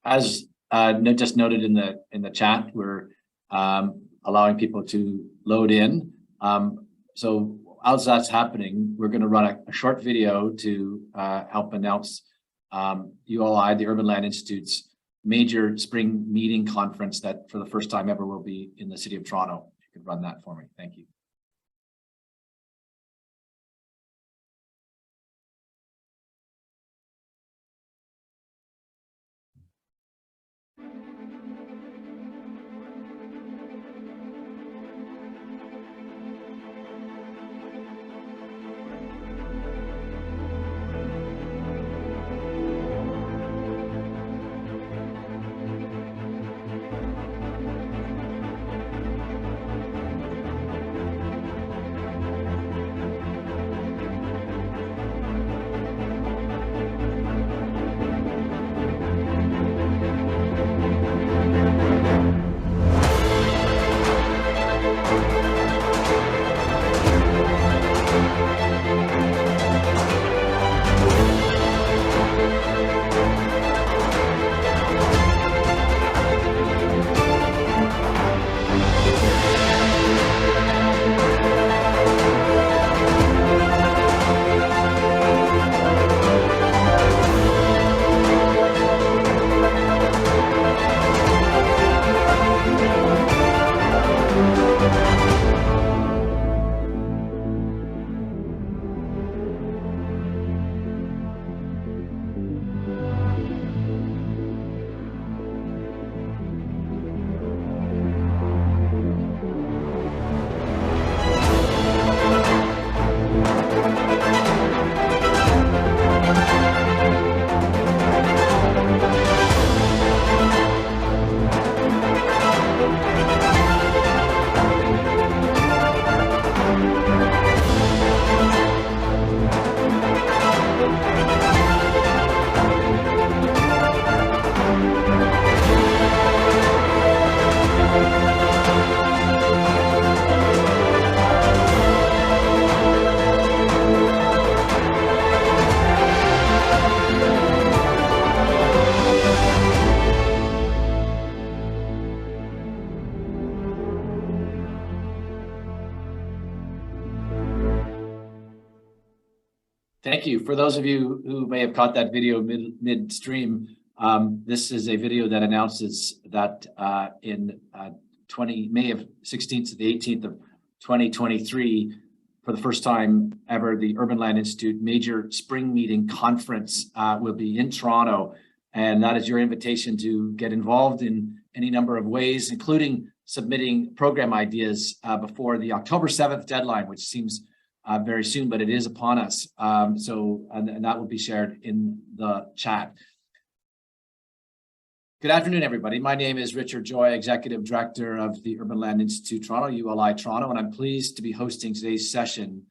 As just noted in the chat, we're allowing people to load in. So as that's happening, we're going to run a short video to help announce ULI, the Urban Land Institute's major spring meeting conference that for the first time ever will be in the City of Toronto. If you could run that for me. Thank you. Thank you. For those of you who may have caught that video midstream, this is a video that announces that in May of 16th to the 18th of 2023, for the first time ever, the Urban Land Institute major spring meeting conference will be in Toronto. And that is your invitation to get involved in any number of ways, including submitting program ideas before the October 7th deadline, which seems very soon, but it is upon us. And that will be shared in the chat. Good afternoon, everybody. My name is Richard Joy, Executive Director of the Urban Land Institute Toronto, ULI Toronto, and I'm pleased to be hosting today's session,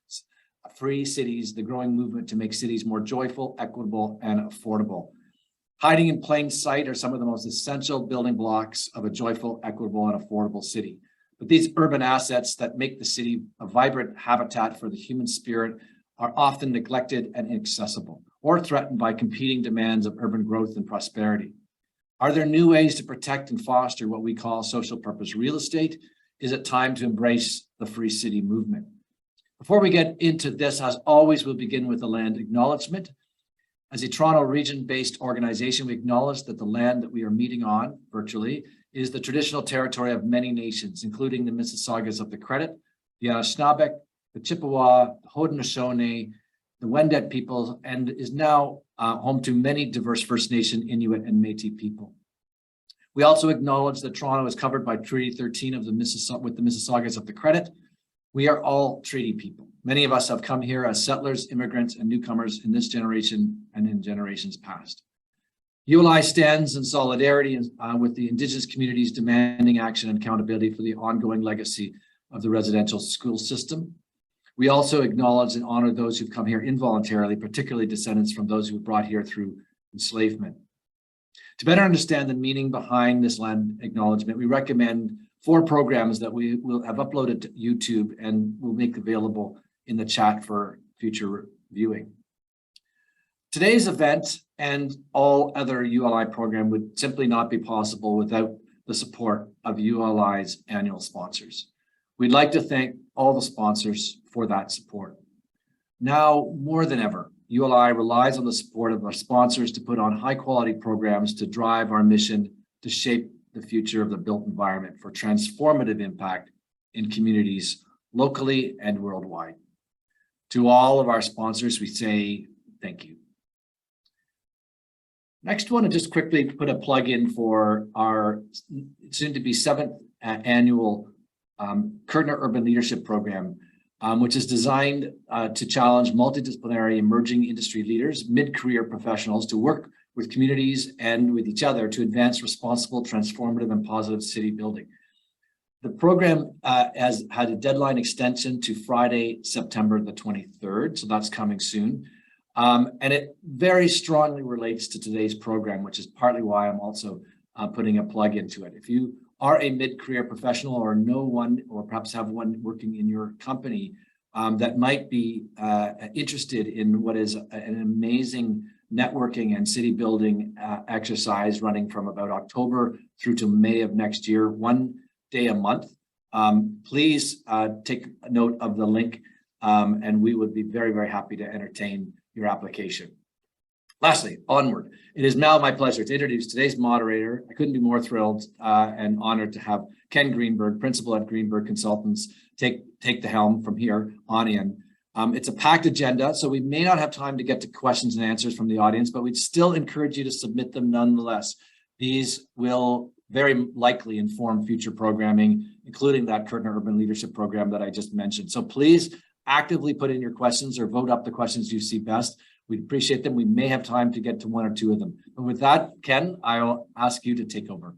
Free Cities, the Growing Movement to Make Cities More Joyful, Equitable, and Affordable. Hiding in plain sight are some of the most essential building blocks of a joyful, equitable, and affordable city. But these urban assets that make the city a vibrant habitat for the human spirit are often neglected and inaccessible, or threatened by competing demands of urban growth and prosperity. Are there new ways to protect and foster what we call social purpose real estate? Is it time to embrace the Free City movement? Before we get into this, as always, we'll begin with the land acknowledgement. As a Toronto region-based organization, we acknowledge that the land that we are meeting on virtually is the traditional territory of many nations, including the Mississaugas of the Credit, the Anishinaabe, the Chippewa, the Haudenosaunee, the Wendat people, and is now home to many diverse First Nation, Inuit, and Métis people. We also acknowledge that Toronto is covered by Treaty 13 of with the Mississaugas of the Credit. We are all treaty people. Many of us have come here as settlers, immigrants, and newcomers in this generation and in generations past. ULI stands in solidarity with the Indigenous communities demanding action and accountability for the ongoing legacy of the residential school system. We also acknowledge and honor those who've come here involuntarily, particularly descendants from those who were brought here through enslavement. To better understand the meaning behind this land acknowledgement, we recommend 4 programs that we will have uploaded to YouTube and will make available in the chat for future viewing. Today's event and all other ULI program would simply not be possible without the support of ULI's annual sponsors. We'd like to thank all the sponsors for that support. Now, more than ever, ULI relies on the support of our sponsors to put on high quality programs to drive our mission to shape the future of the built environment for transformative impact in communities locally and worldwide. To all of our sponsors, we say thank you. Next one, and just quickly put a plug in for our soon to be 7th annual Curtner Urban Leadership Program, which is designed to challenge multidisciplinary emerging industry leaders, mid-career professionals to work with communities and with each other to advance responsible, transformative, and positive city building. The program has had a deadline extension to Friday, September the 23rd, so that's coming soon. And it very strongly relates to today's program, which is partly why I'm also putting a plug into it. If you are a mid-career professional or know one, or perhaps have one working in your company that might be interested in what is an amazing networking and city building exercise running from about October through to May of next year, 1 day a month, please take note of the link and we would be very, very happy to entertain your application. Lastly, onward. It is now my pleasure to introduce today's moderator. I couldn't be more thrilled and honored to have Ken Greenberg, principal at Greenberg Consultants, take the helm from here on in. It's a packed agenda, so we may not have time to get to questions and answers from the audience, but we'd still encourage you to submit them nonetheless. These will very likely inform future programming, including that Curtner Urban Leadership Program that I just mentioned. So please actively put in your questions or vote up the questions you see best. We'd appreciate them. We may have time to get to 1 or 2 of them. But with that, Ken, I'll ask you to take over.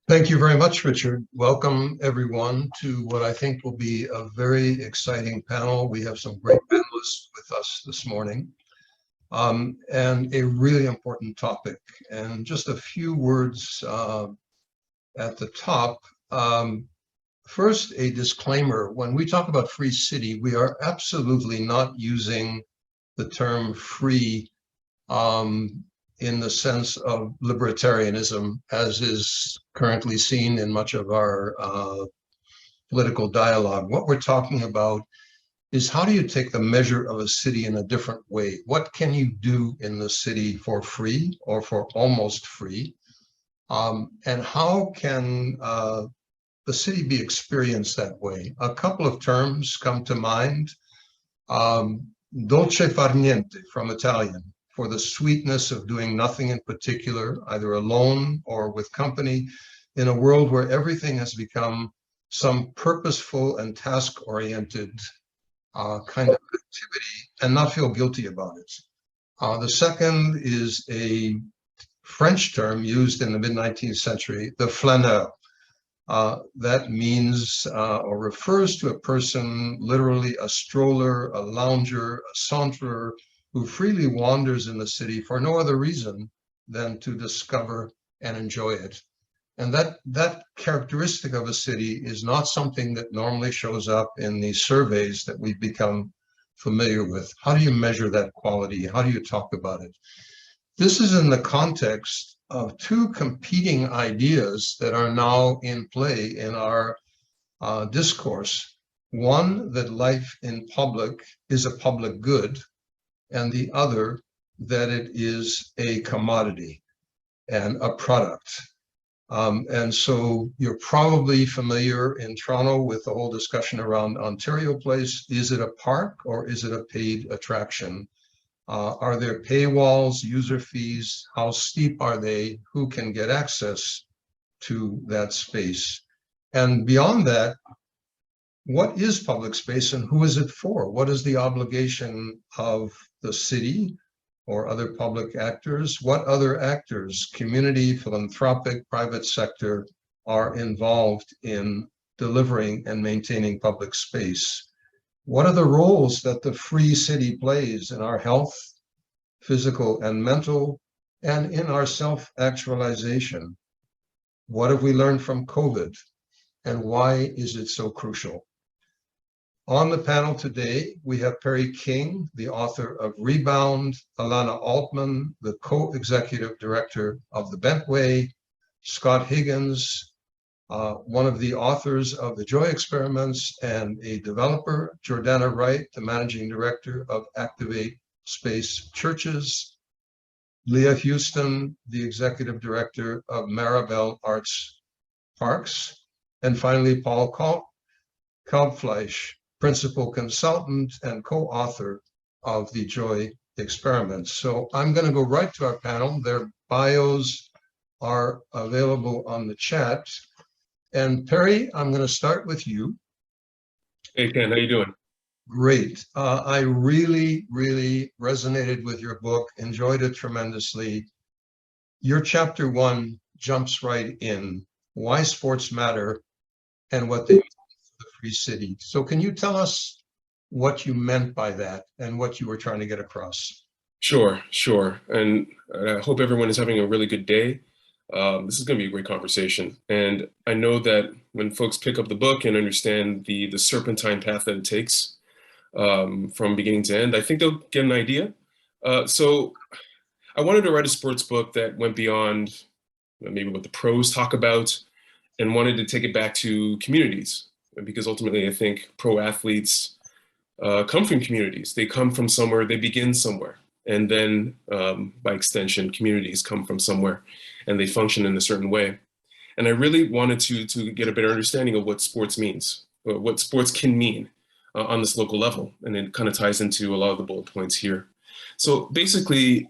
Thank you very much, Richard. Welcome, everyone, to what I think will be a very exciting panel. We have some great panelists with us this morning, and a really important topic. And just a few words at the top. First, a disclaimer. When we talk about free city, we are absolutely not using the term free in the sense of libertarianism, as is currently seen in much of our political dialogue. What we're talking about is, how do you take the measure of a city in a different way? What can you do in the city for free or for almost free? And how can the city be experienced that way? A couple of terms come to mind. Dolce far niente, from Italian, for the sweetness of doing nothing in particular, either alone or with company, in a world where everything has become some purposeful and task-oriented kind of activity, and not feel guilty about it. The second is a French term used in the mid-19th century, the flaneur. That means or refers to a person, literally a stroller, a lounger, a saunterer, who freely wanders in the city for no other reason than to discover and enjoy it. And that characteristic of a city is not something that normally shows up in the surveys that we've become familiar with. How do you measure that quality? How do you talk about it? This is in the context of 2 competing ideas that are now in play in our discourse. One, that life in public is a public good, and the other, that it is a commodity and a product. And so you're probably familiar in Toronto with the whole discussion around Ontario Place. Is it a park or is it a paid attraction? Are there paywalls, user fees? How steep are they? Who can get access to that space? And beyond that, what is public space and who is it for? What is the obligation of the city or other public actors? What other actors, community, philanthropic, private sector, are involved in delivering and maintaining public space? What are the roles that the free city plays in our health, physical and mental, and in our self-actualization? What have we learned from COVID, and why is it so crucial? On the panel today, we have Perry King, the author of Rebound, Alana Altman, the co-executive director of the Bentway, Scott Higgins, one of the authors of the Joy Experiments and a developer, Jordana Wright, the managing director of Activate Space Churches, Leah Houston, the executive director of Maribel Arts Parks, and finally, Paul Kalbfleisch, principal consultant and co-author of the Joy Experiments. So I'm going to go right to our panel. Their bios are available on the chat. And Perry, I'm going to start with you. Hey, Ken, how you doing? Great. I really, really resonated with your book, enjoyed it tremendously. Your chapter 1 jumps right in, why sports matter and what they mean for the free city. So can you tell us what you meant by that and what you were trying to get across? Sure. And I hope everyone is having a really good day. This is going to be a great conversation. And I know that when folks pick up the book and understand the serpentine path that it takes from beginning to end, I think they'll get an idea. So I wanted to write a sports book that went beyond maybe what the pros talk about and wanted to take it back to communities, because ultimately I think pro athletes come from communities. They come from somewhere, they begin somewhere. And then by extension, communities come from somewhere and they function in a certain way. And I really wanted to get a better understanding of what sports means, or what sports can mean on this local level. And it kind of ties into a lot of the bullet points here. So basically,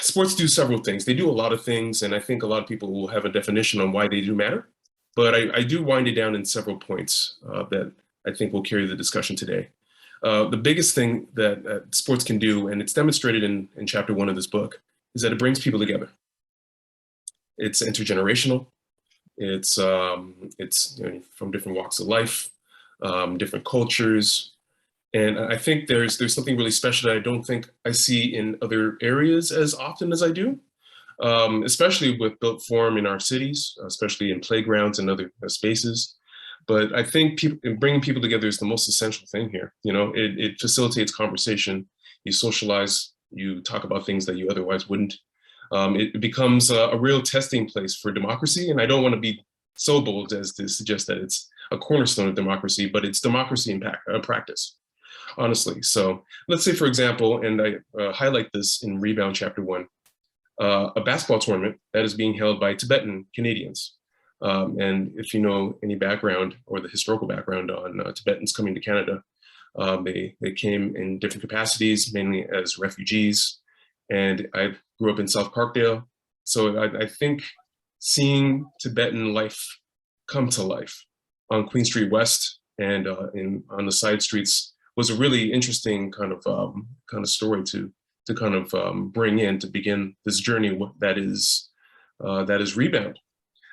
sports do several things. They do a lot of things, and I think a lot of people will have a definition on why they do matter. But I do wind it down in several points that I think will carry the discussion today. The biggest thing that sports can do, and it's demonstrated in chapter 1 of this book, is that it brings people together. It's intergenerational. It's from different walks of life, different cultures. And I think there's something really special that I don't think I see in other areas as often as I do, especially with built form in our cities, especially in playgrounds and other spaces. But I think bringing people together is the most essential thing here. You know, it facilitates conversation. You socialize, you talk about things that you otherwise wouldn't. It becomes a real testing place for democracy. And I don't want to be so bold as to suggest that it's a cornerstone of democracy, but it's democracy in practice, honestly. So let's say, for example, and I highlight this in Rebound Chapter 1, a basketball tournament that is being held by Tibetan Canadians. And if you know any background or the historical background on Tibetans coming to Canada, they came in different capacities, mainly as refugees. And I grew up in South Parkdale. So I think seeing Tibetan life come to life on Queen Street West and on the side streets was a really interesting kind of story to kind of bring in to begin this journey that is Rebound.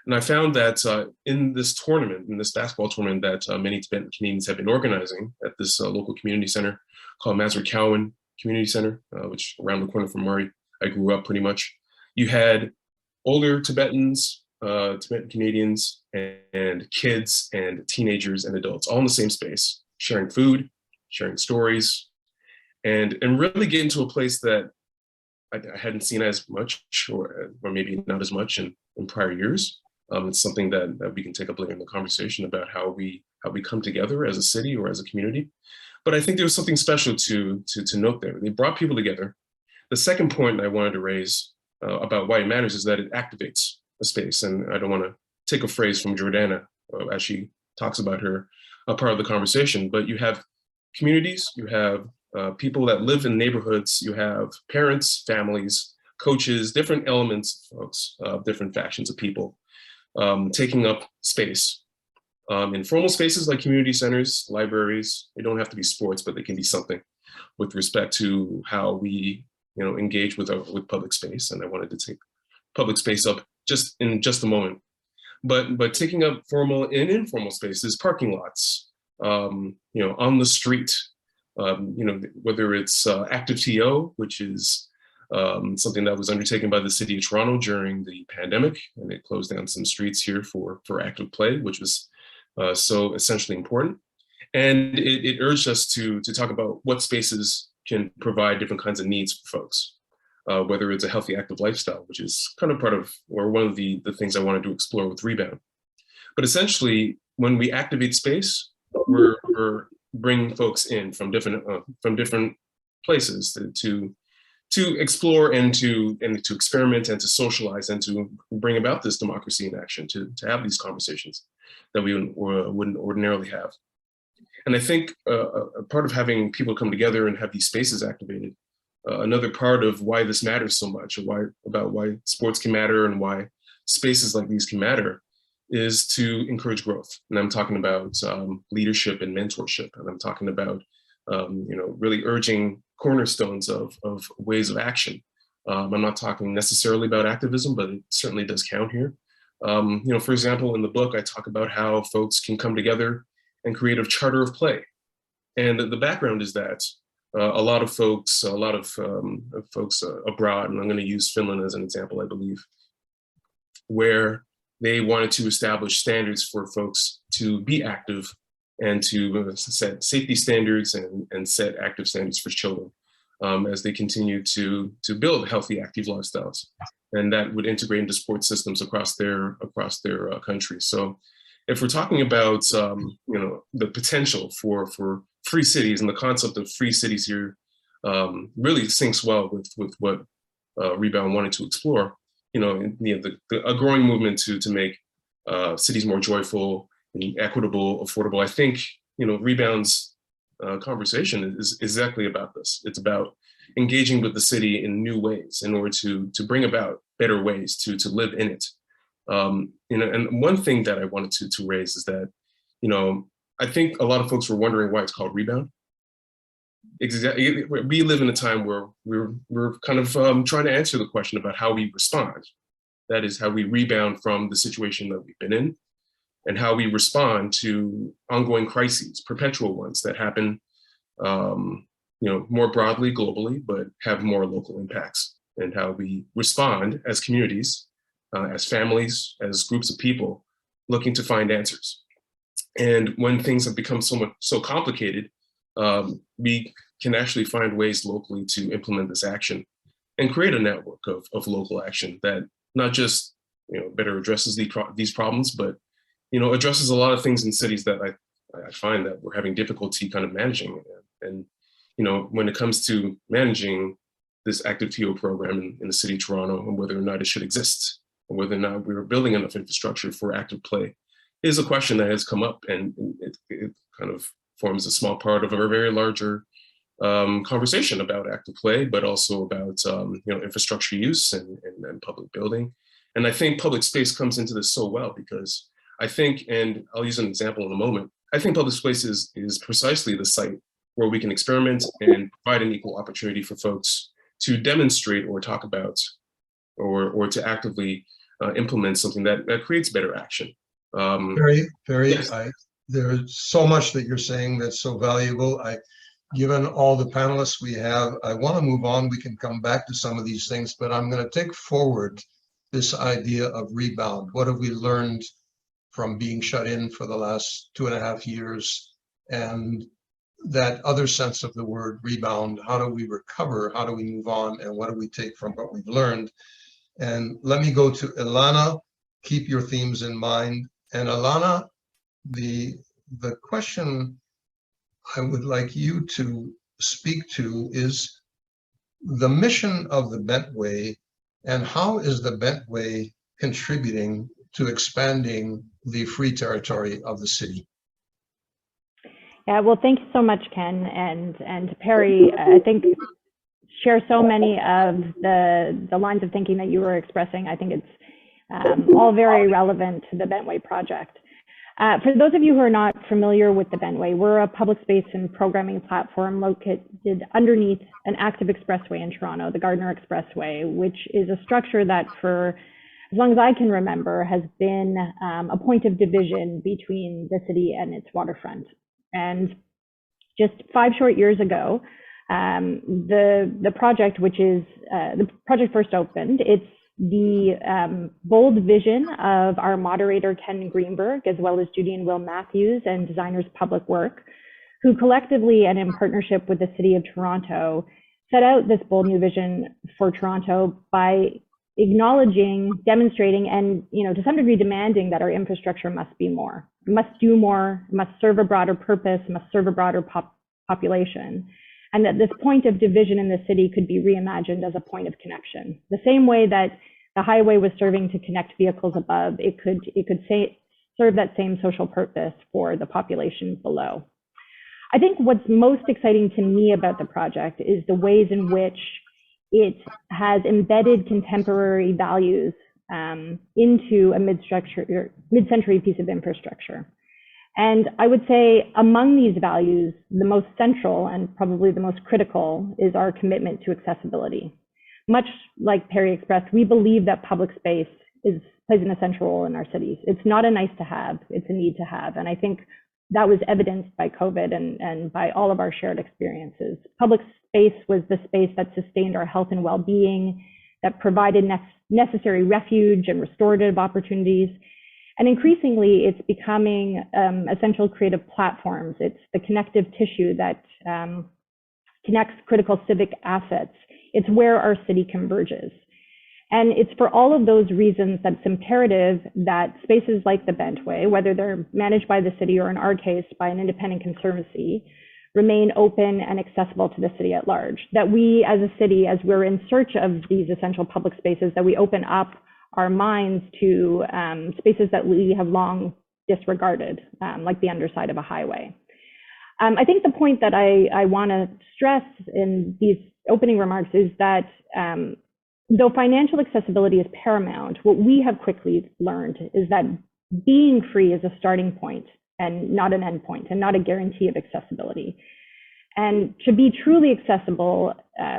And I found that in this tournament, in this basketball tournament that many Tibetan Canadians have been organizing at this local community center called Mazur Cowan Community Center, which around the corner from Murray, I grew up pretty much. You had older Tibetans, Tibetan Canadians, and kids and teenagers and adults all in the same space, sharing food, sharing stories, and really get into a place that I hadn't seen as much, or maybe not as much in prior years. It's something that we can take up later in the conversation about how we come together as a city or as a community. But I think there was something special to note there. They brought people together. The second point I wanted to raise about why it matters is that it activates a space. And I don't want to take a phrase from Jordana as she talks about her part of the conversation, but you have communities, you have people that live in neighborhoods, you have parents, families, coaches, different elements, folks, different factions of people taking up space. Informal spaces like community centers, libraries, they don't have to be sports, but they can be something with respect to how we engage with public space. And I wanted to take public space up just in a moment. But taking up formal and informal spaces, parking lots, on the street, whether it's Active TO, which is something that was undertaken by the city of Toronto during the pandemic, and it closed down some streets here for active play, which was so essentially important. And it urged us to talk about what spaces can provide different kinds of needs for folks, whether it's a healthy, active lifestyle, which is kind of part of, or one of the things I wanted to explore with Rebound. But essentially, when we activate space, we're bringing folks in from different places to explore and to experiment and to socialize and to bring about this democracy in action, to have these conversations that we wouldn't ordinarily have. And I think a part of having people come together and have these spaces activated, another part of why this matters so much, or why sports can matter and why spaces like these can matter, is to encourage growth. And I'm talking about leadership and mentorship. And I'm talking about really urging cornerstones of ways of action. I'm not talking necessarily about activism, but it certainly does count here. For example, in the book, I talk about how folks can come together and create a charter of play. And the background is that a lot of folks abroad, and I'm going to use Finland as an example, I believe, where they wanted to establish standards for folks to be active and to set safety standards and set active standards for children as they continue to build healthy, active lifestyles. And that would integrate into sports systems across their country. So if we're talking about the potential for free cities, and the concept of free cities here really syncs well with what Rebound wanted to explore. A growing movement to make cities more joyful and equitable, affordable. I think Rebound's conversation is exactly about this. It's about engaging with the city in new ways in order to bring about better ways to live in it. And one thing that I wanted to raise is that, I think a lot of folks were wondering why it's called Rebound. Exactly, we live in a time where we're kind of trying to answer the question about how we respond. That is, how we rebound from the situation that we've been in, and how we respond to ongoing crises, perpetual ones that happen, more broadly, globally, but have more local impacts, and how we respond as communities, as families, as groups of people looking to find answers. And when things have become so complicated, we can actually find ways locally to implement this action and create a network of local action that not just better addresses these problems, but addresses a lot of things in cities that I find that we're having difficulty kind of managing. And when it comes to managing this active TO program in the city of Toronto, and whether or not it should exist, and whether or not we're building enough infrastructure for active play, is a question that has come up, and it kind of forms a small part of a very larger conversation about active play, but also about infrastructure use and public building. And I think public space comes into this so well, because I think, and I'll use an example in a moment, I think public space is precisely the site where we can experiment and provide an equal opportunity for folks to demonstrate or talk about or to actively implement something that creates better action. Very, yes. There's so much that you're saying that's so valuable. Given all the panelists we have, I want to move on. We can come back to some of these things, but I'm going to take forward this idea of rebound. What have we learned from being shut in for the last 2.5 years? And that other sense of the word rebound, how do we recover? How do we move on? And what do we take from what we've learned? And let me go to Ilana. Keep your themes in mind. And Ilana, the question I would like you to speak to is the mission of the Bentway, and how is the Bentway contributing to expanding the free territory of the city? Yeah, well, thank you so much, Ken, and Perry. I think share so many of the lines of thinking that you were expressing. I think it's all very relevant to the Bentway Project. For those of you who are not familiar with the Bentway, we're a public space and programming platform located underneath an active expressway in Toronto, the Gardiner Expressway, which is a structure that for as long as I can remember has been a point of division between the city and its waterfront. And just 5 short years ago, the project, which is the project first opened, it's the bold vision of our moderator, Ken Greenberg, as well as Judy and Will Matthews and designers Public Work, who collectively and in partnership with the City of Toronto set out this bold new vision for Toronto by acknowledging, demonstrating, and to some degree demanding that our infrastructure must be more, must do more, must serve a broader purpose, must serve a broader population, and that this point of division in the city could be reimagined as a point of connection. The same way that the highway was serving to connect vehicles above, it could serve that same social purpose for the population below. I think what's most exciting to me about the project is the ways in which it has embedded contemporary values into a mid-century piece of infrastructure. And I would say among these values, the most central and probably the most critical is our commitment to accessibility. Much like Perry expressed, we believe that public space plays an essential role in our cities. It's not a nice to have, it's a need to have. And I think that was evidenced by COVID and by all of our shared experiences. Public space was the space that sustained our health and well-being, that provided necessary refuge and restorative opportunities. And increasingly, it's becoming essential creative platforms. It's the connective tissue that connects critical civic assets. It's where our city converges. And it's for all of those reasons that it's imperative that spaces like the Bentway, whether they're managed by the city or in our case by an independent conservancy, remain open and accessible to the city at large. That we as a city, as we're in search of these essential public spaces, that we open up our minds to spaces that we have long disregarded, like the underside of a highway. I think the point that I want to stress in these opening remarks is that though financial accessibility is paramount, what we have quickly learned is that being free is a starting point and not an end point, and not a guarantee of accessibility. And to be truly accessible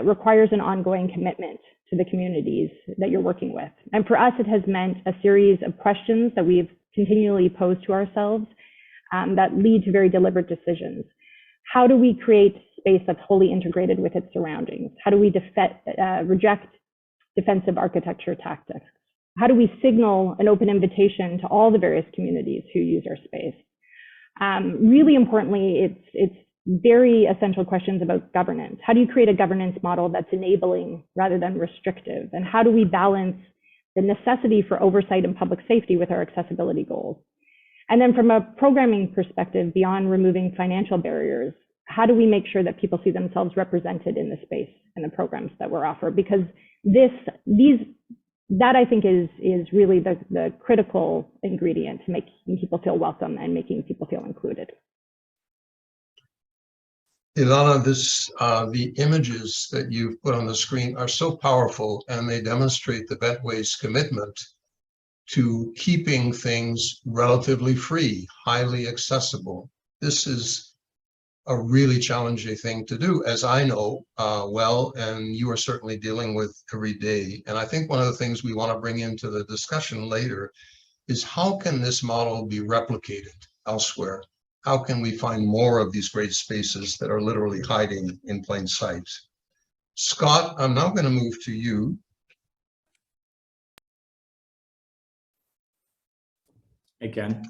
requires an ongoing commitment to the communities that you're working with. And for us, it has meant a series of questions that we've continually posed to ourselves that lead to very deliberate decisions. How do we create space that's wholly integrated with its surroundings? How do we reject defensive architecture tactics? How do we signal an open invitation to all the various communities who use our space? Really importantly, it's very essential questions about governance. How do you create a governance model that's enabling rather than restrictive? And how do we balance the necessity for oversight and public safety with our accessibility goals? And then from a programming perspective, beyond removing financial barriers, how do we make sure that people see themselves represented in the space and the programs that we're offered? Because that I think is really the critical ingredient to making people feel welcome and making people feel included. Ilana, the images that you've put on the screen are so powerful, and they demonstrate the Bentway's commitment to keeping things relatively free, highly accessible. This is a really challenging thing to do, as I know well, and you are certainly dealing with every day. And I think one of the things we want to bring into the discussion later is how can this model be replicated elsewhere? How can we find more of these great spaces that are literally hiding in plain sight? Scott, I'm now going to move to you. Hey, Ken.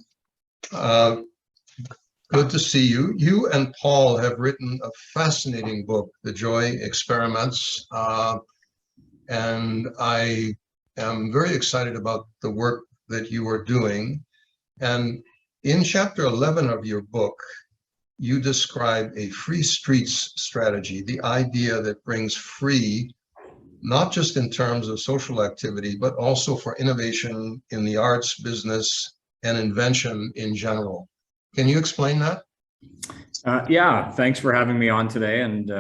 Good to see you. You and Paul have written a fascinating book, The Joy Experiments, and I am very excited about the work that you are doing. And in chapter 11 of your book, you describe a free streets strategy, the idea that brings free, not just in terms of social activity, but also for innovation in the arts, business, and invention in general. Can you explain that? Yeah, thanks for having me on today. And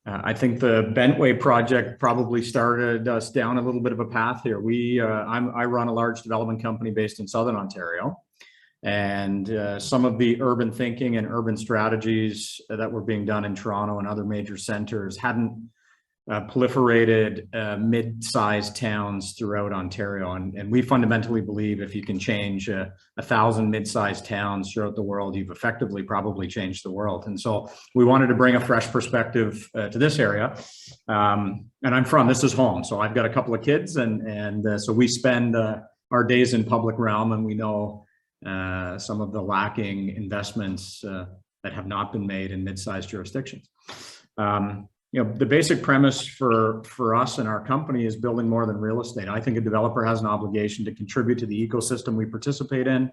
I think the Bentway Project probably started us down a little bit of a path here. I run a large development company based in Southern Ontario. And some of the urban thinking and urban strategies that were being done in Toronto and other major centers hadn't proliferated mid-sized towns throughout Ontario. And we fundamentally believe if you can change 1,000 mid-sized towns throughout the world, you've effectively probably changed the world. And so we wanted to bring a fresh perspective to this area. And this is home. So I've got a couple of kids, and so we spend our days in public realm, and we know some of the lacking investments that have not been made in mid-sized jurisdictions. The basic premise for us and our company is building more than real estate. I think a developer has an obligation to contribute to the ecosystem we participate in.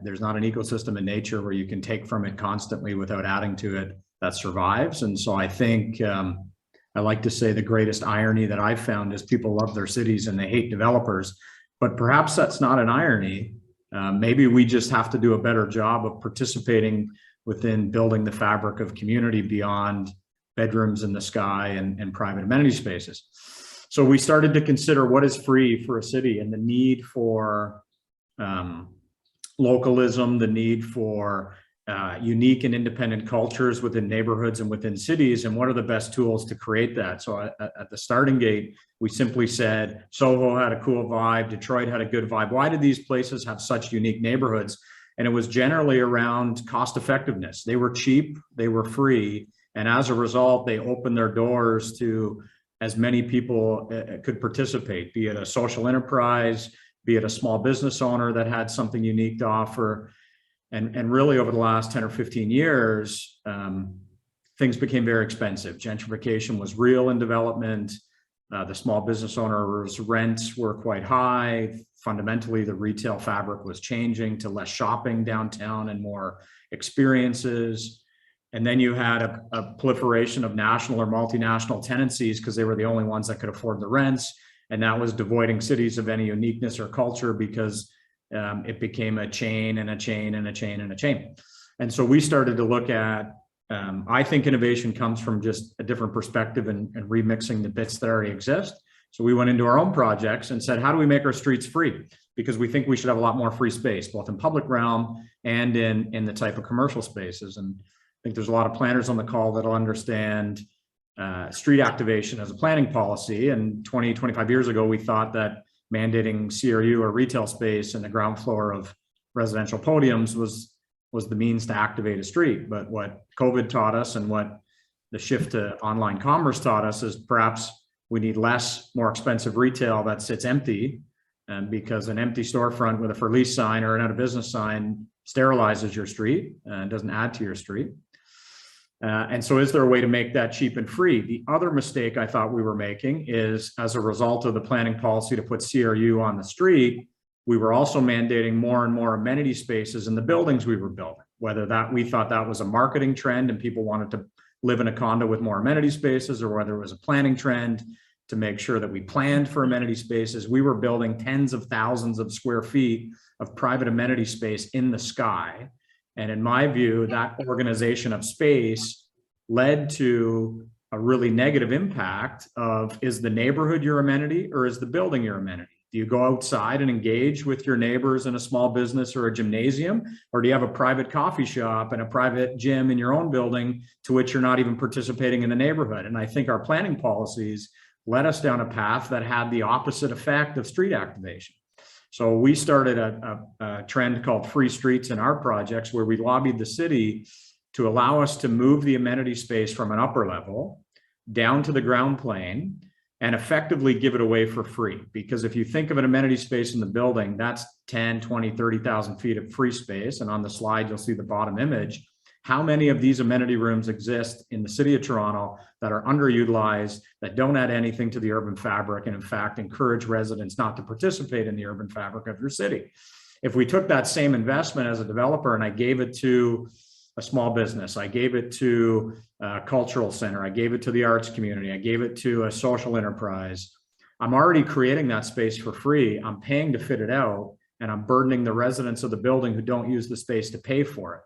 There's not an ecosystem in nature where you can take from it constantly without adding to it that survives. And so I think I like to say the greatest irony that I've found is people love their cities and they hate developers, but perhaps that's not an irony. Maybe we just have to do a better job of participating within building the fabric of community beyond bedrooms in the sky and private amenity spaces. So we started to consider what is free for a city and the need for localism, the need for unique and independent cultures within neighborhoods and within cities, and what are the best tools to create that. So at the starting gate, we simply said Soho had a cool vibe, Detroit had a good vibe. Why did these places have such unique neighborhoods? And it was generally around cost effectiveness. They were cheap, they were free, and as a result, they opened their doors to as many people could participate, be it a social enterprise, be it a small business owner that had something unique to offer. And really over the last 10 or 15 years, things became very expensive. Gentrification was real in development. The small business owners' rents were quite high. Fundamentally, the retail fabric was changing to less shopping downtown and more experiences. And then you had a proliferation of national or multinational tenancies because they were the only ones that could afford the rents. And that was devoiding cities of any uniqueness or culture because it became a chain and a chain and a chain and a chain. And so we started to look at, I think innovation comes from just a different perspective and remixing the bits that already exist. So we went into our own projects and said, how do we make our streets free? Because we think we should have a lot more free space, both in public realm and in the type of commercial spaces. And I think there's a lot of planners on the call that'll understand street activation as a planning policy. And 20, 25 years ago, we thought that mandating CRU or retail space in the ground floor of residential podiums was the means to activate a street. But what COVID taught us and what the shift to online commerce taught us is perhaps we need less, more expensive retail that sits empty, because an empty storefront with a for lease sign or an out of business sign sterilizes your street and doesn't add to your street. And so is there a way to make that cheap and free? The other mistake I thought we were making is, as a result of the planning policy to put CRU on the street, we were also mandating more and more amenity spaces in the buildings we were building, whether that we thought that was a marketing trend and people wanted to live in a condo with more amenity spaces, or whether it was a planning trend to make sure that we planned for amenity spaces. We were building tens of thousands of square feet of private amenity space in the sky. And in my view, that organization of space led to a really negative impact of, is the neighborhood your amenity or is the building your amenity? Do you go outside and engage with your neighbors in a small business or a gymnasium? Or do you have a private coffee shop and a private gym in your own building to which you're not even participating in the neighborhood? And I think our planning policies led us down a path that had the opposite effect of street activation. So we started a trend called Free Streets in our projects, where we lobbied the city to allow us to move the amenity space from an upper level down to the ground plane and effectively give it away for free. Because if you think of an amenity space in the building, that's 10, 20, 30,000 feet of free space. And on the slide, you'll see the bottom image. How many of these amenity rooms exist in the city of Toronto that are underutilized, that don't add anything to the urban fabric, and in fact, encourage residents not to participate in the urban fabric of your city? If we took that same investment as a developer and I gave it to a small business, I gave it to a cultural center, I gave it to the arts community, I gave it to a social enterprise, I'm already creating that space for free. I'm paying to fit it out, and I'm burdening the residents of the building who don't use the space to pay for it.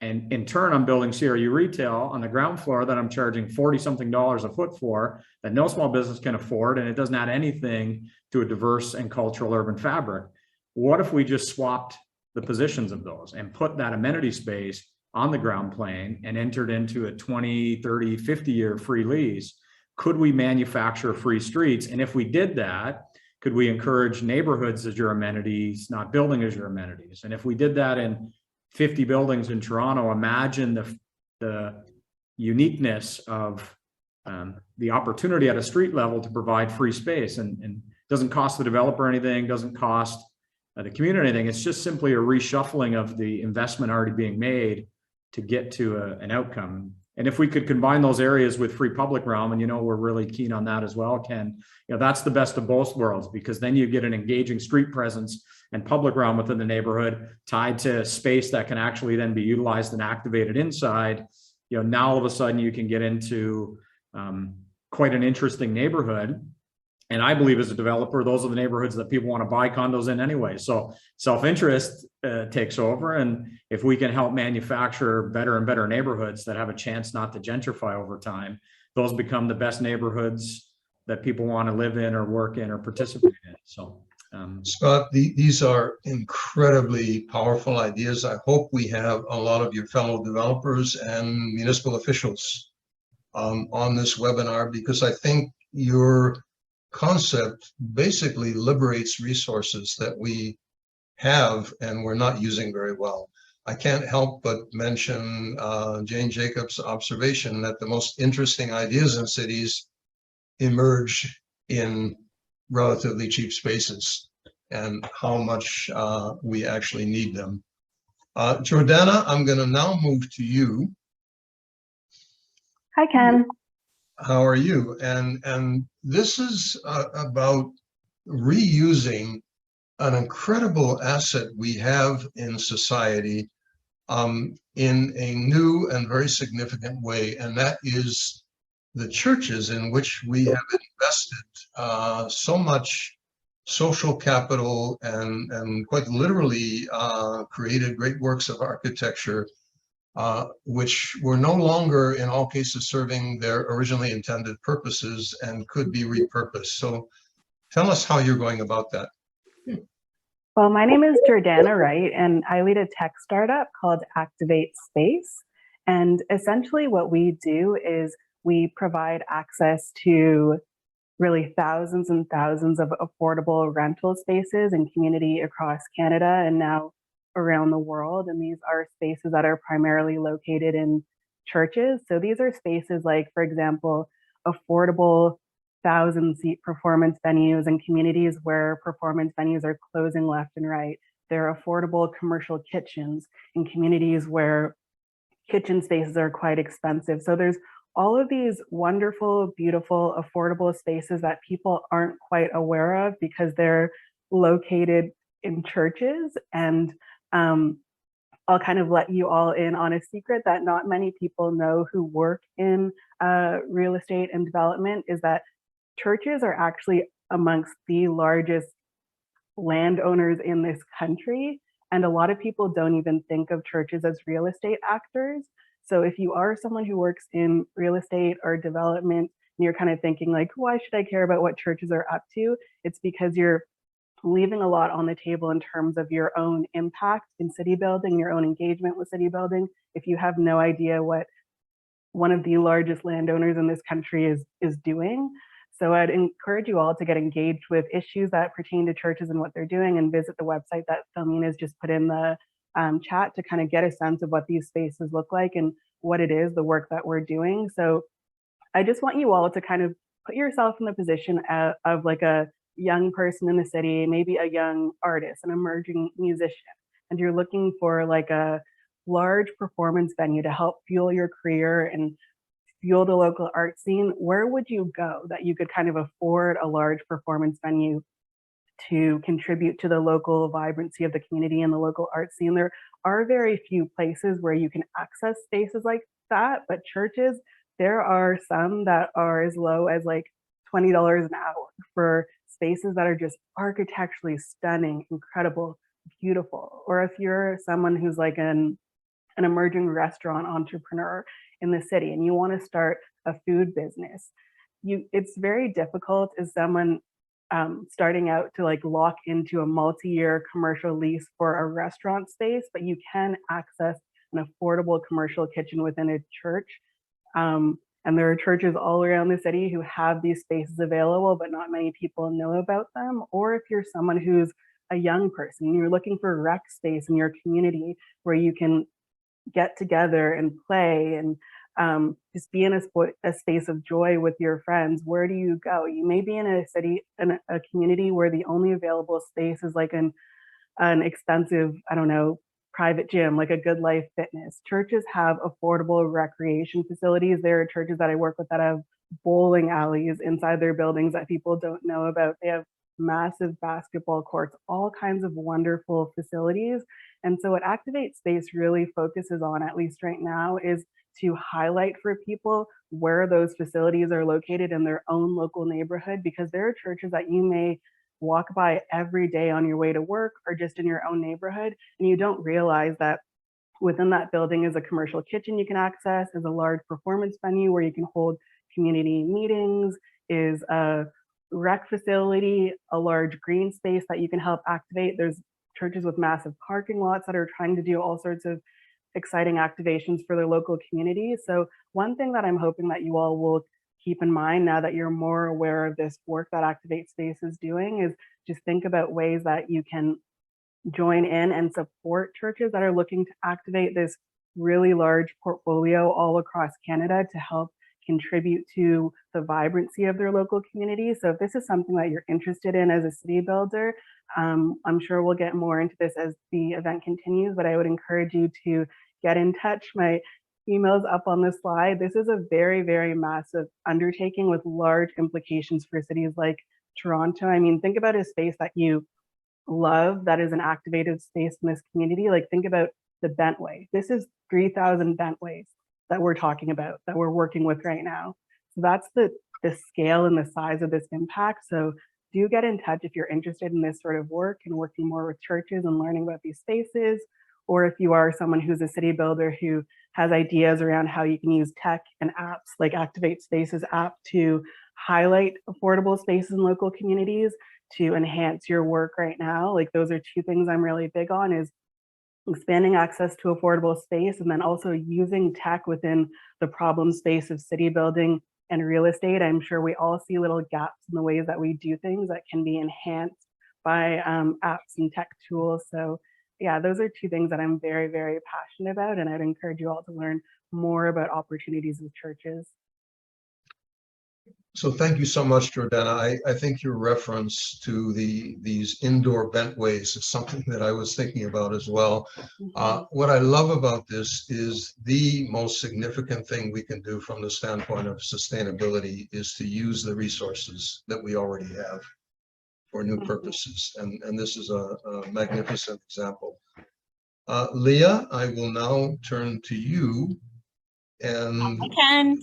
And in turn, I'm building CRU retail on the ground floor that I'm charging $40-something a foot for, that no small business can afford, and it doesn't add anything to a diverse and cultural urban fabric. What if we just swapped the positions of those and put that amenity space on the ground plane and entered into a 20, 30, 50-year free lease? Could we manufacture free streets? And if we did that, could we encourage neighborhoods as your amenities, not building as your amenities? And if we did that in 50 buildings in Toronto, imagine the uniqueness of the opportunity at a street level to provide free space, and doesn't cost the developer anything, doesn't cost the community anything. It's just simply a reshuffling of the investment already being made to get to an outcome. And if we could combine those areas with free public realm, and we're really keen on that as well, Ken, that's the best of both worlds, because then you get an engaging street presence and public realm within the neighborhood tied to space that can actually then be utilized and activated inside. Now all of a sudden you can get into quite an interesting neighborhood. And I believe as a developer, those are the neighborhoods that people want to buy condos in anyway. So self-interest takes over. And if we can help manufacture better and better neighborhoods that have a chance not to gentrify over time, those become the best neighborhoods that people want to live in or work in or participate in. So Scott, these are incredibly powerful ideas. I hope we have a lot of your fellow developers and municipal officials on this webinar, because I think your concept basically liberates resources that we have and we're not using very well. I can't help but mention Jane Jacobs' observation that the most interesting ideas in cities emerge in relatively cheap spaces, and how much we actually need them. Jordana, I'm going to now move to you. Hi, Ken. How are you? And this is about reusing an incredible asset we have in society in a new and very significant way, and that is the churches, in which we have invested so much social capital and quite literally created great works of architecture, which were no longer in all cases serving their originally intended purposes and could be repurposed. So tell us how you're going about that. Well, my name is Jordana Wright, and I lead a tech startup called Activate Space. And essentially what we do is we provide access to really thousands and thousands of affordable rental spaces and community across Canada and now around the world. And these are spaces that are primarily located in churches. So these are spaces like, for example, affordable 1,000-seat performance venues and communities where performance venues are closing left and right. There are affordable commercial kitchens in communities where kitchen spaces are quite expensive. So there's all of these wonderful, beautiful, affordable spaces that people aren't quite aware of because they're located in churches. And I'll kind of let you all in on a secret that not many people know who work in real estate and development, is that churches are actually amongst the largest landowners in this country. And a lot of people don't even think of churches as real estate actors. So if you are someone who works in real estate or development, and you're kind of thinking like, why should I care about what churches are up to? It's because you're leaving a lot on the table in terms of your own impact in city building, your own engagement with city building, if you have no idea what one of the largest landowners in this country is doing. So I'd encourage you all to get engaged with issues that pertain to churches and what they're doing, and visit the website that Philmina's just put in the chat to kind of get a sense of what these spaces look like and what it is, the work that we're doing. So I just want you all to kind of put yourself in the position of like a young person in the city, maybe a young artist, an emerging musician, and you're looking for like a large performance venue to help fuel your career and fuel the local art scene. Where would you go that you could kind of afford a large performance venue to contribute to the local vibrancy of the community and the local art scene? There are very few places where you can access spaces like that, but churches, there are some that are as low as like $20 an hour for spaces that are just architecturally stunning, incredible, beautiful. Or if you're someone who's like an emerging restaurant entrepreneur in the city and you want to start a food business, it's very difficult as someone starting out to like lock into a multi-year commercial lease for a restaurant space, but you can access an affordable commercial kitchen within a church. And there are churches all around the city who have these spaces available, but not many people know about them. Or if you're someone who's a young person, you're looking for rec space in your community where you can get together and play and just be in a space of joy with your friends, where do you go? You may be in a city, in a community where the only available space is like an expensive, I don't know, private gym, like a Good Life Fitness. Churches have affordable recreation facilities. There are churches that I work with that have bowling alleys inside their buildings that people don't know about. They have massive basketball courts, all kinds of wonderful facilities. And so what Activate Space really focuses on, at least right now, is to highlight for people where those facilities are located in their own local neighborhood, because there are churches that you may walk by every day on your way to work or just in your own neighborhood, and you don't realize that within that building is a commercial kitchen you can access, is a large performance venue where you can hold community meetings, is a rec facility, a large green space that you can help activate. There's churches with massive parking lots that are trying to do all sorts of exciting activations for their local community. So one thing that I'm hoping that you all will keep in mind now that you're more aware of this work that Activate Space is doing is just think about ways that you can join in and support churches that are looking to activate this really large portfolio all across Canada to help contribute to the vibrancy of their local community. So if this is something that you're interested in as a city builder, I'm sure we'll get more into this as the event continues, but I would encourage you to get in touch. My email's up on the slide. This is a very, very massive undertaking with large implications for cities like Toronto. I mean, think about a space that you love that is an activated space in this community. Like think about the Bentway. This is 3,000 Bentways that we're talking about, that we're working with right now. So that's the scale and the size of this impact. So do get in touch if you're interested in this sort of work and working more with churches and learning about these spaces. Or if you are someone who's a city builder who has ideas around how you can use tech and apps like Activate Spaces app to highlight affordable spaces in local communities to enhance your work right now. Like those are two things I'm really big on, is expanding access to affordable space and then also using tech within the problem space of city building and real estate. I'm sure we all see little gaps in the ways that we do things that can be enhanced by apps and tech tools. So yeah, those are two things that I'm very, very passionate about, and I'd encourage you all to learn more about opportunities with churches. So thank you so much, Jordana. I think your reference to these indoor bentways is something that I was thinking about as well. What I love about this is the most significant thing we can do from the standpoint of sustainability is to use the resources that we already have for new purposes. And this is a magnificent example. Leah, I will now turn to you. And I can.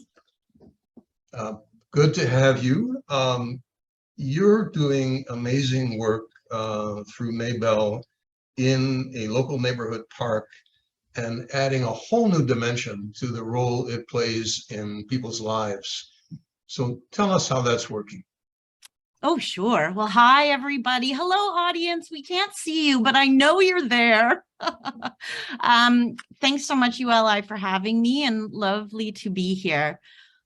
Good to have you. You're doing amazing work through Maybell in a local neighborhood park and adding a whole new dimension to the role it plays in people's lives. So tell us how that's working. Oh, sure. Well, hi, everybody. Hello, audience. We can't see you, but I know you're there. Thanks so much, ULI, for having me, and lovely to be here.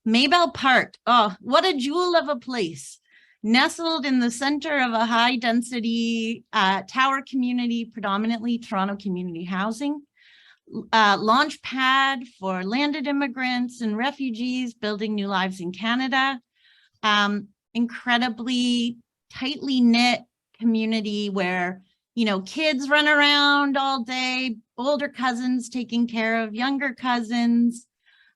Maybell Park, oh, what a jewel of a place. Nestled in the center of a high-density tower community, predominantly Toronto community housing, launch pad for landed immigrants and refugees building new lives in Canada. Incredibly tightly knit community where, you know, kids run around all day, older cousins taking care of younger cousins.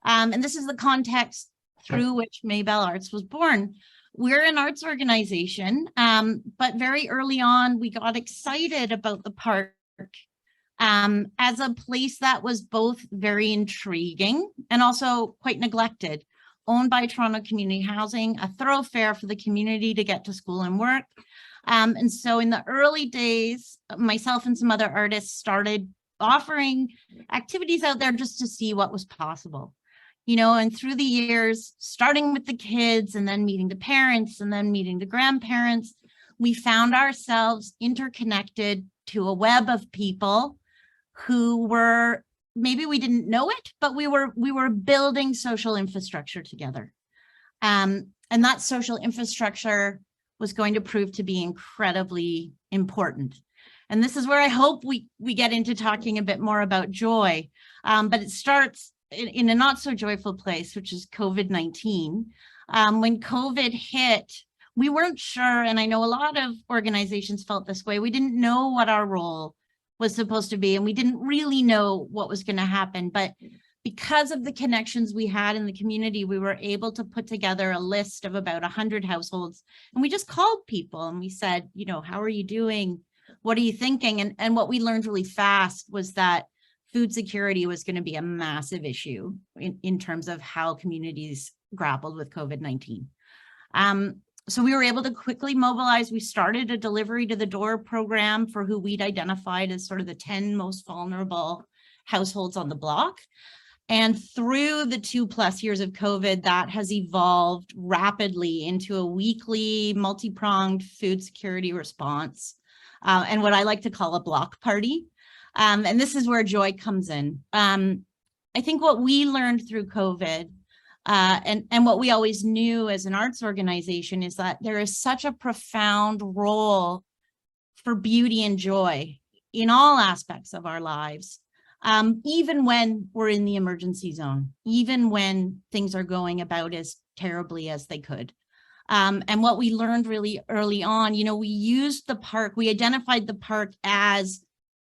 And this is the context through which Maybell Arts was born. We're an arts organization, but very early on, we got excited about the park as a place that was both very intriguing and also quite neglected. Owned by Toronto Community Housing, a thoroughfare for the community to get to school and work. And so in the early days, myself and some other artists started offering activities out there just to see what was possible. You know, and through the years, starting with the kids and then meeting the parents and then meeting the grandparents, we found ourselves interconnected to a web of people who were, maybe we didn't know it, but we were building social infrastructure together. And that social infrastructure was going to prove to be incredibly important. And this is where I hope we get into talking a bit more about joy. But it starts in a not so joyful place, which is COVID-19. When COVID hit, we weren't sure, and I know a lot of organizations felt this way. We didn't know what our role was supposed to be, and we didn't really know what was going to happen. But because of the connections we had in the community, we were able to put together a list of about 100 households. And we just called people and we said, you know, how are you doing? What are you thinking? And what we learned really fast was that food security was going to be a massive issue in terms of how communities grappled with COVID-19. So we were able to quickly mobilize. We started a delivery to the door program for who we'd identified as sort of the 10 most vulnerable households on the block. And through the 2+ years of COVID, that has evolved rapidly into a weekly multi-pronged food security response, and what I like to call a block party. And this is where joy comes in. I think what we learned through COVID, and what we always knew as an arts organization, is that there is such a profound role for beauty and joy in all aspects of our lives, even when we're in the emergency zone, even when things are going about as terribly as they could. And what we learned really early on, you know, we used the park, we identified the park as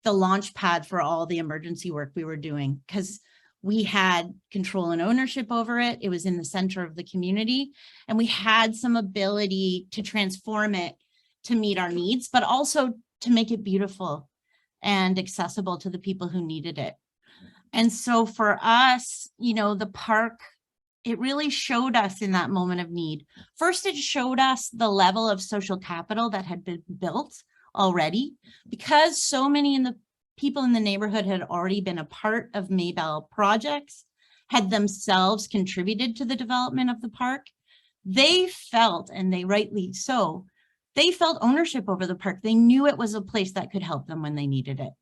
the launch pad for all the emergency work we were doing, because we had control and ownership over it. It was in the center of the community, and we had some ability to transform it to meet our needs, but also to make it beautiful and accessible to the people who needed it. And so for us, you know, the park, it really showed us in that moment of need. First, it showed us the level of social capital that had been built already, because so many people in the neighborhood had already been a part of Maybell projects, had themselves contributed to the development of the park. They felt, and they rightly so, they felt ownership over the park. They knew it was a place that could help them when they needed it.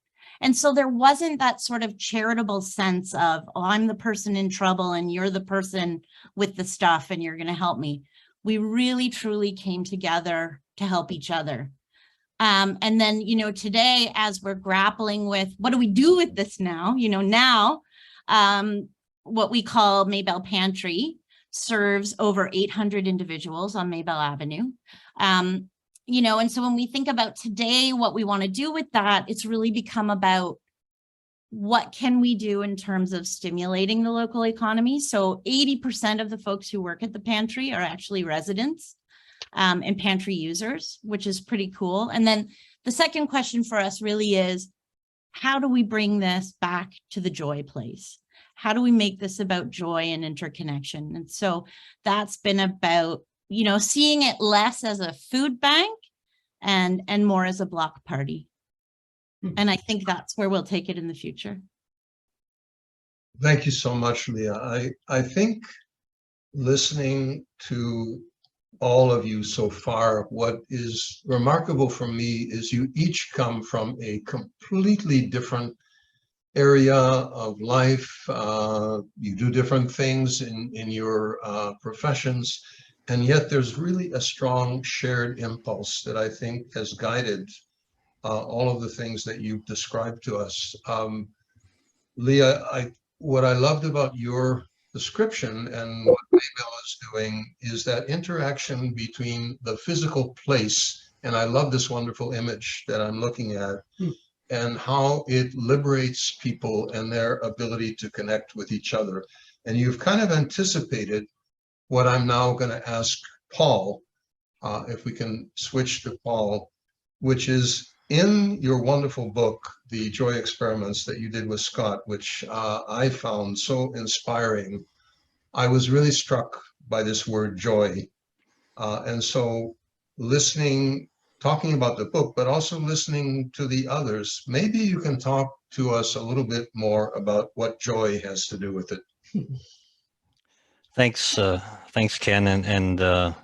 And so there wasn't that sort of charitable sense of, oh, I'm the person in trouble and you're the person with the stuff and you're going to help me. We really, truly came together to help each other. And then, you know, today, as we're grappling with what do we do with this now, you know, now what we call Maybell Pantry serves over 800 individuals on Maybell Avenue. You know, and so when we think about today, what we want to do with that, it's really become about what can we do in terms of stimulating the local economy. So 80% of the folks who work at the pantry are actually residents and pantry users, which is pretty cool. And then the second question for us really is, how do we bring this back to the joy place? How do we make this about joy and interconnection? And so that's been about, you know, seeing it less as a food bank and more as a block party. And I think that's where we'll take it in the future. Thank you so much, Leah. I think listening to all of you so far, what is remarkable for me is you each come from a completely different area of life. You do different things in your professions, and yet there's really a strong shared impulse that I think has guided all of the things that you've described to us. Leah, what I loved about your description and what Maybell is doing is that interaction between the physical place, and I love this wonderful image that I'm looking at, and how it liberates people and their ability to connect with each other. And you've kind of anticipated what I'm now going to ask Paul, if we can switch to Paul, which is in your wonderful book, The Joy Experiments that you did with Scott, which I found so inspiring. I was really struck by this word joy. And so talking about the book, but also listening to the others, maybe you can talk to us a little bit more about what joy has to do with it. Thanks, Ken, and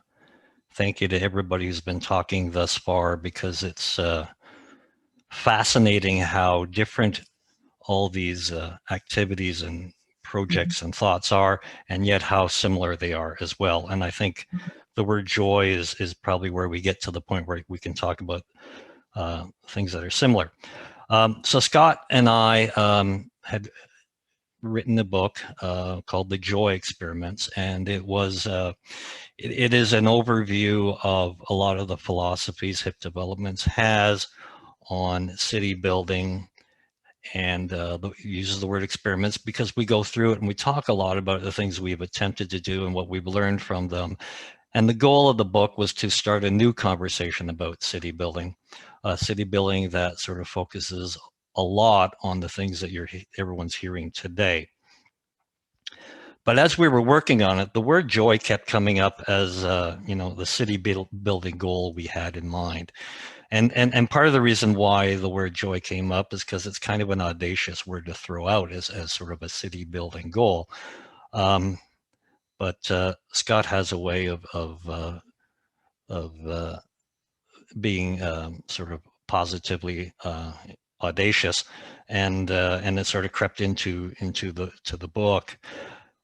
thank you to everybody who's been talking thus far, because it's fascinating how different all these activities and projects and thoughts are, and yet how similar they are as well. And I think the word joy is probably where we get to the point where we can talk about things that are similar. So Scott and I had written a book called The Joy Experiments, and it was it is an overview of a lot of the philosophies Hip Developments has on city building and uses the word experiments because we go through it and we talk a lot about the things we've attempted to do and what we've learned from them. And the goal of the book was to start a new conversation about city building that sort of focuses a lot on the things that everyone's hearing today. But as we were working on it, the word joy kept coming up as the city building goal we had in mind. And part of the reason why the word joy came up is because it's kind of an audacious word to throw out as sort of a city building goal. But Scott has a way of being sort of positively audacious, and it sort of crept into the book.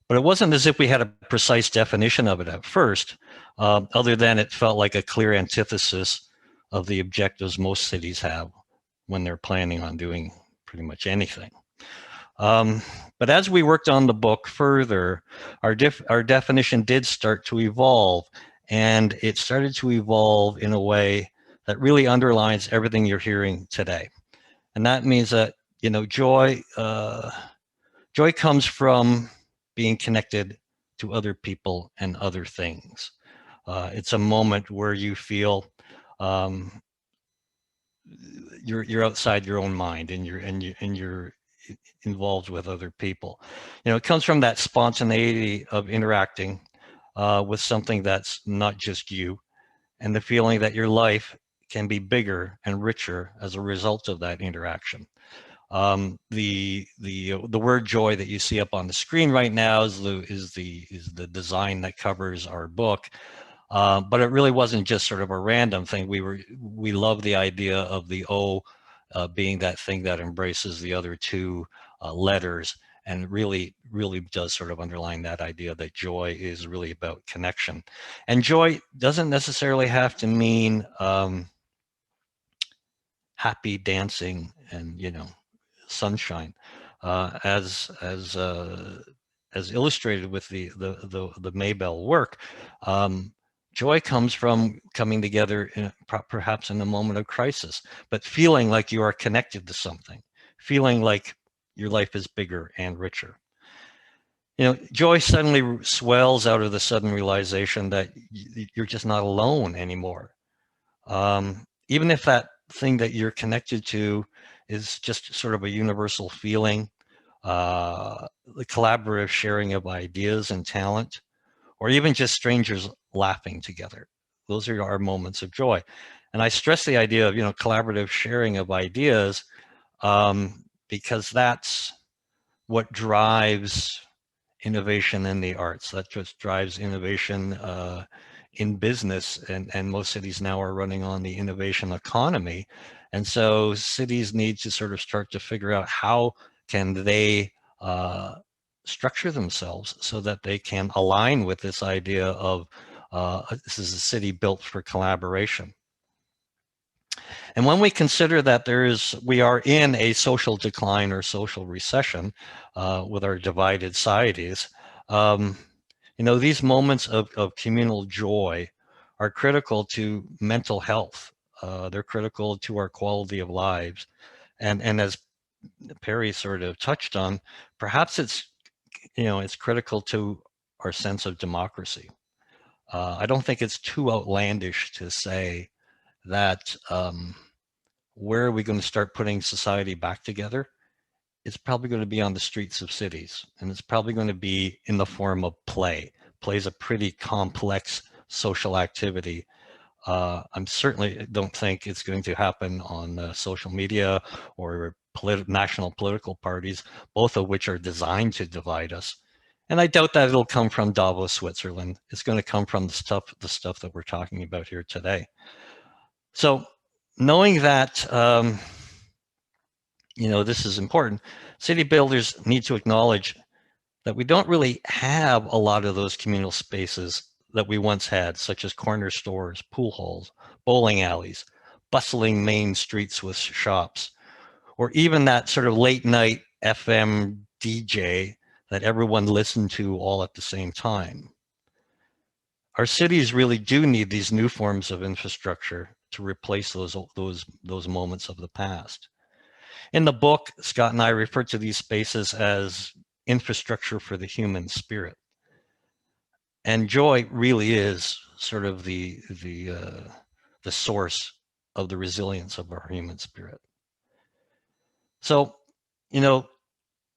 But it wasn't as if we had a precise definition of it at first, other than it felt like a clear antithesis of the objectives most cities have when they're planning on doing pretty much anything. But as we worked on the book further, our definition did start to evolve, and it started to evolve in a way that really underlines everything you're hearing today. And that means that, joy comes from being connected to other people and other things. It's a moment where you feel you're outside your own mind, and you're involved with other people. It comes from that spontaneity of interacting with something that's not just you, and the feeling that your life can be bigger and richer as a result of that interaction. The word joy that you see up on the screen right now is the design that covers our book, but it really wasn't just sort of a random thing. We love the idea of the O being that thing that embraces the other two letters, and really does sort of underline that idea that joy is really about connection. And joy doesn't necessarily have to mean happy dancing and sunshine, as illustrated with the Maybell work. Joy comes from coming together perhaps in a moment of crisis, but feeling like you are connected to something, feeling like your life is bigger and richer. Joy suddenly swells out of the sudden realization that you're just not alone anymore. Even if that thing that you're connected to is just sort of a universal feeling, the collaborative sharing of ideas and talent, or even just strangers laughing together. Those are our moments of joy. And I stress the idea of, collaborative sharing of ideas, because that's what drives innovation in the arts. That just drives innovation in business, and most cities now are running on the innovation economy. And so cities need to sort of start to figure out how can they structure themselves so that they can align with this idea of this is a city built for collaboration. And when we consider that we are in a social decline or social recession with our divided societies, these moments of communal joy are critical to mental health. They're critical to our quality of lives. And as Perry sort of touched on, perhaps it's critical to our sense of democracy. I don't think it's too outlandish to say that where are we going to start putting society back together? It's probably going to be on the streets of cities, and it's probably going to be in the form of play. Play is a pretty complex social activity. I certainly don't think it's going to happen on social media or national political parties, both of which are designed to divide us. And I doubt that it'll come from Davos, Switzerland. It's going to come from the stuff that we're talking about here today. So knowing that, this is important, city builders need to acknowledge that we don't really have a lot of those communal spaces that we once had, such as corner stores, pool halls, bowling alleys, bustling main streets with shops, or even that sort of late night FM DJ that everyone listened to all at the same time. Our cities really do need these new forms of infrastructure to replace those moments of the past. In the book, Scott and I refer to these spaces as infrastructure for the human spirit. And joy really is sort of the source of the resilience of our human spirit. So, you know,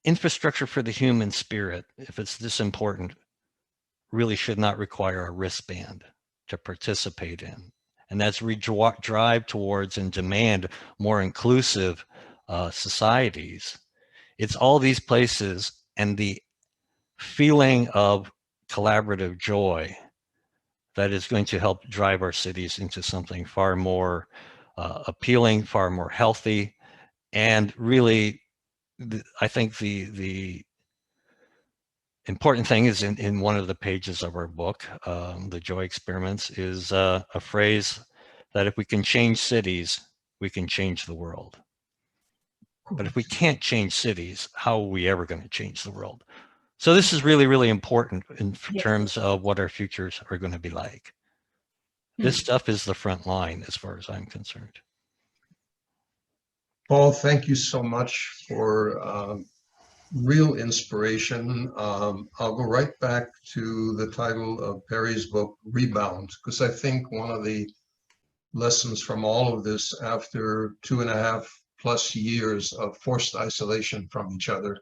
infrastructure for the human spirit, if it's this important, really should not require a wristband to participate in. And that's we drive towards and demand more inclusive societies. It's all these places and the feeling of collaborative joy that is going to help drive our cities into something far more appealing, far more healthy. And really, I think the important thing is in one of the pages of our book, The Joy Experiments, is a phrase that if we can change cities, we can change the world. But if we can't change cities, how are we ever going to change the world? So this is really, really important in terms of what our futures are going to be like. This stuff is the front line as far as I'm concerned. Paul, thank you so much for real inspiration. I'll go right back to the title of Perry's book, Rebound, because I think one of the lessons from all of this, after 2.5+ years of forced isolation from each other,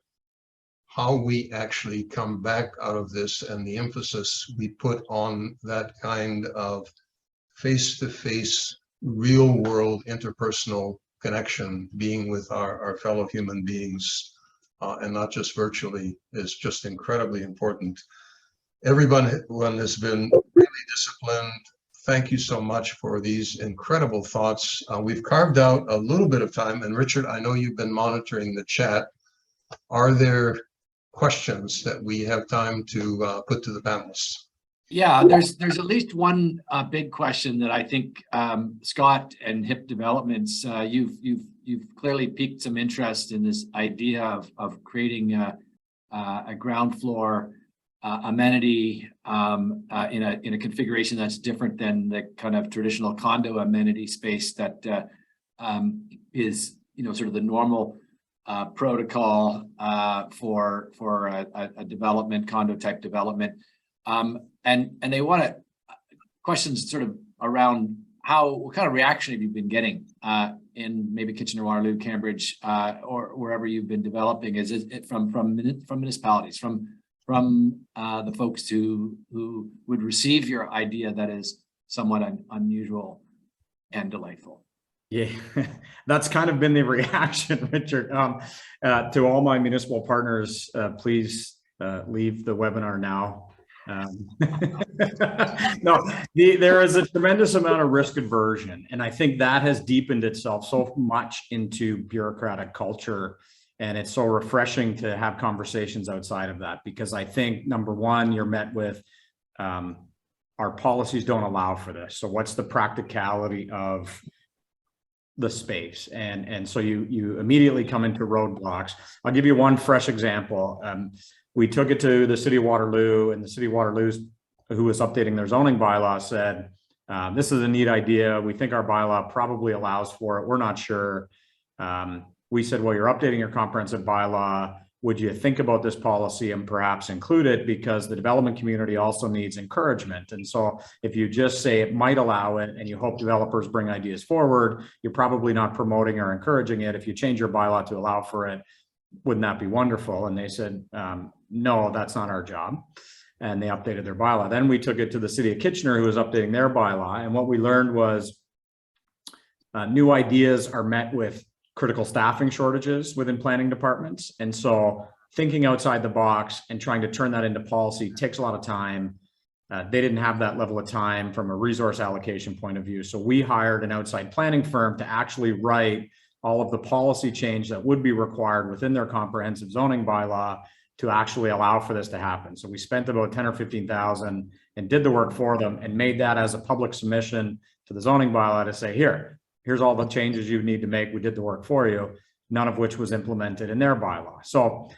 how we actually come back out of this and the emphasis we put on that kind of face-to-face, real-world, interpersonal connection, being with our fellow human beings, and not just virtually, is just incredibly important. Everyone has been really disciplined. Thank you so much for these incredible thoughts. We've carved out a little bit of time, and Richard, I know you've been monitoring the chat. Are there questions that we have time to put to the panelists? Yeah, there's at least one big question that I think Scott and HIP Developments, you've clearly piqued some interest in this idea of creating a ground floor amenity in a configuration that's different than the kind of traditional condo amenity space that is, you know, sort of the normal protocol for a development, condo type development. And they want to questions sort of around what kind of reaction have you been getting in maybe Kitchener, Waterloo, Cambridge, or wherever you've been developing? Is it from municipalities, from the folks who would receive your idea that is somewhat unusual and delightful? Yeah, that's kind of been the reaction, Richard. To all my municipal partners, please leave the webinar now. No, there is a tremendous amount of risk aversion, and I think that has deepened itself so much into bureaucratic culture, and it's so refreshing to have conversations outside of that, because I think, number one, you're met with our policies don't allow for this. So what's the practicality of the space? And so you immediately come into roadblocks. I'll give you one fresh example. We took it to the City of Waterloo, and the City of Waterloo, who was updating their zoning bylaw, said, this is a neat idea. We think our bylaw probably allows for it. We're not sure. We said, well, you're updating your comprehensive bylaw. Would you think about this policy and perhaps include it, because the development community also needs encouragement? And so if you just say it might allow it and you hope developers bring ideas forward, you're probably not promoting or encouraging it. If you change your bylaw to allow for it, wouldn't that be wonderful? And they said, no, that's not our job. And they updated their bylaw. Then we took it to the City of Kitchener, who was updating their bylaw. And what we learned was new ideas are met with critical staffing shortages within planning departments. And so thinking outside the box and trying to turn that into policy takes a lot of time. They didn't have that level of time from a resource allocation point of view. So we hired an outside planning firm to actually write all of the policy change that would be required within their comprehensive zoning bylaw to actually allow for this to happen. So we spent about 10 or 15,000 and did the work for them and made that as a public submission to the zoning bylaw to say, here's all the changes you need to make. We did the work for you, none of which was implemented in their bylaw. So,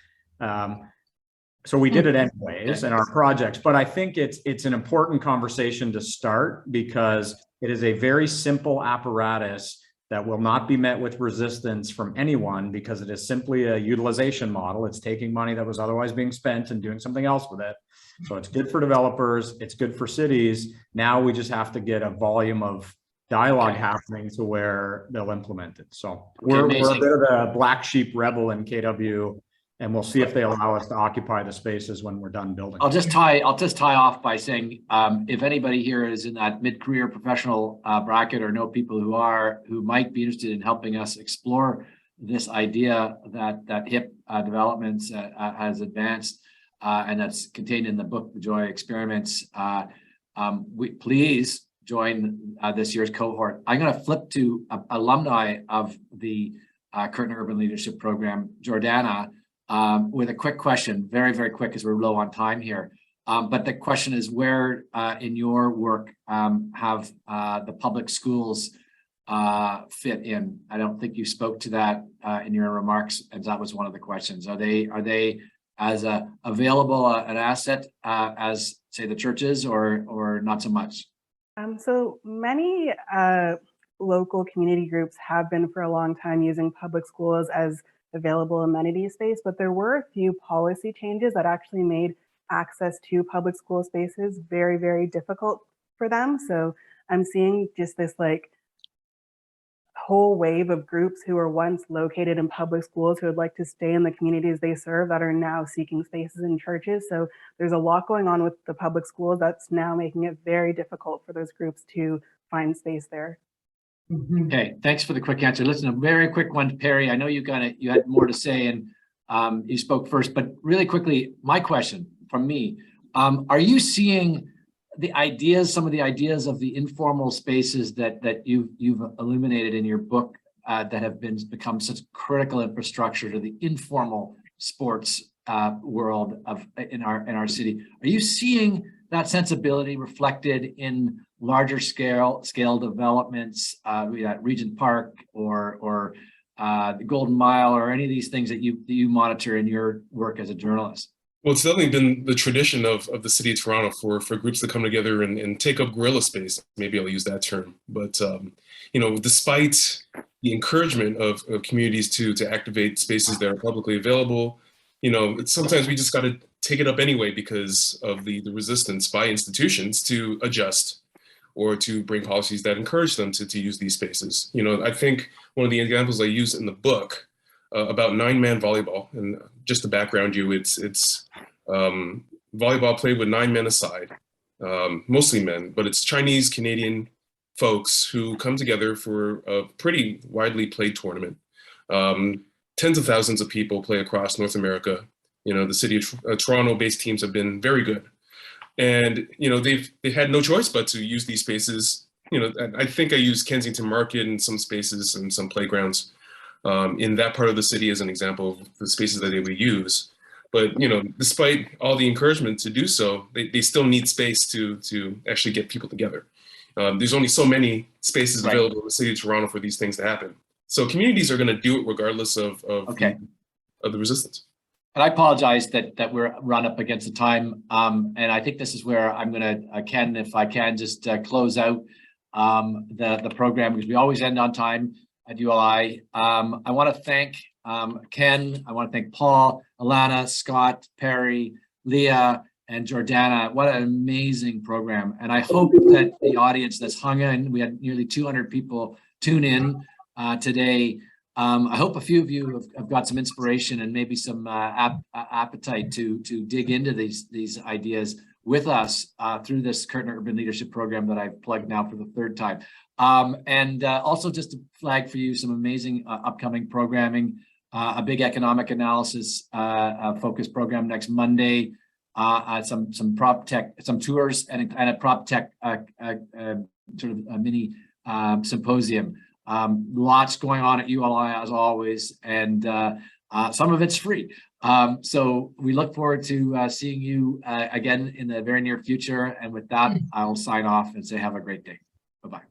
so we did it anyways in our projects, but I think it's an important conversation to start, because it is a very simple apparatus that will not be met with resistance from anyone because it is simply a utilization model. It's taking money that was otherwise being spent and doing something else with it. So it's good for developers, it's good for cities. Now we just have to get a volume of dialogue happening to where they'll implement it. So we're a bit of a black sheep rebel in KW, and we'll see if they allow us to occupy the spaces when we're done building. I'll just tie off by saying, if anybody here is in that mid-career professional bracket or know people who might be interested in helping us explore this idea that HIP developments has advanced, and that's contained in the book, The Joy Experiments, please join this year's cohort. I'm going to flip to alumni of the Curtner Urban Leadership Program, Jordana, with a quick question, very, very quick, as we're low on time here. But the question is, where in your work have the public schools fit in? I don't think you spoke to that in your remarks, and that was one of the questions. Are they as available an asset as, say, the churches, or not so much? So many local community groups have been for a long time using public schools as available amenity space, but there were a few policy changes that actually made access to public school spaces very, very difficult for them. So I'm seeing just this like whole wave of groups who were once located in public schools who would like to stay in the communities they serve that are now seeking spaces in churches. So there's a lot going on with the public schools that's now making it very difficult for those groups to find space there. Okay, thanks for the quick answer. Listen, a very quick one, Perry. I know you had more to say, and you spoke first, but really quickly, my question from me: are you seeing some of the ideas of the informal spaces that you've illuminated in your book that have become such critical infrastructure to the informal sports world in our city? Are you seeing that sensibility reflected in larger scale developments, at Regent Park or the Golden Mile, or any of these things that you monitor in your work as a journalist? Well, it's definitely been the tradition of the city of Toronto for groups to come together and take up guerrilla space. Maybe I'll use that term. But, despite the encouragement of communities to activate spaces that are publicly available, sometimes we just got to take it up anyway because of the resistance by institutions to adjust or to bring policies that encourage them to use these spaces. I think one of the examples I use in the book about 9-man volleyball, and just to background you, it's volleyball played with 9 men aside, mostly men, but it's Chinese Canadian folks who come together for a pretty widely played tournament. Tens of thousands of people play across North America. The city of Toronto-based teams have been very good. And, they've had no choice but to use these spaces. I think I use Kensington Market and some spaces and some playgrounds in that part of the city as an example of the spaces that they would use. But, despite all the encouragement to do so, they still need space to actually get people together. There's only so many spaces available in the city of Toronto for these things to happen. So communities are going to do it regardless of the resistance. And I apologize that we're run up against the time. And I think this is where I'm going to, Ken, if I can, just close out the program, because we always end on time at ULI. I want to thank Ken. I want to thank Paul, Alana, Scott, Perry, Leah, and Jordana. What an amazing program. And I hope that the audience that's hung in, we had nearly 200 people tune in today. I hope a few of you have got some inspiration and maybe some appetite to dig into these ideas with us through this Curtner Urban Leadership Program that I've plugged now for the 3rd time. And also just to flag for you some amazing upcoming programming, a big economic analysis focused program next Monday, some prop tech, some tours, and a prop tech sort of a mini symposium. Lots going on at ULI as always, and some of it's free. So we look forward to seeing you again in the very near future. And with that, I'll sign off and say have a great day. Bye-bye.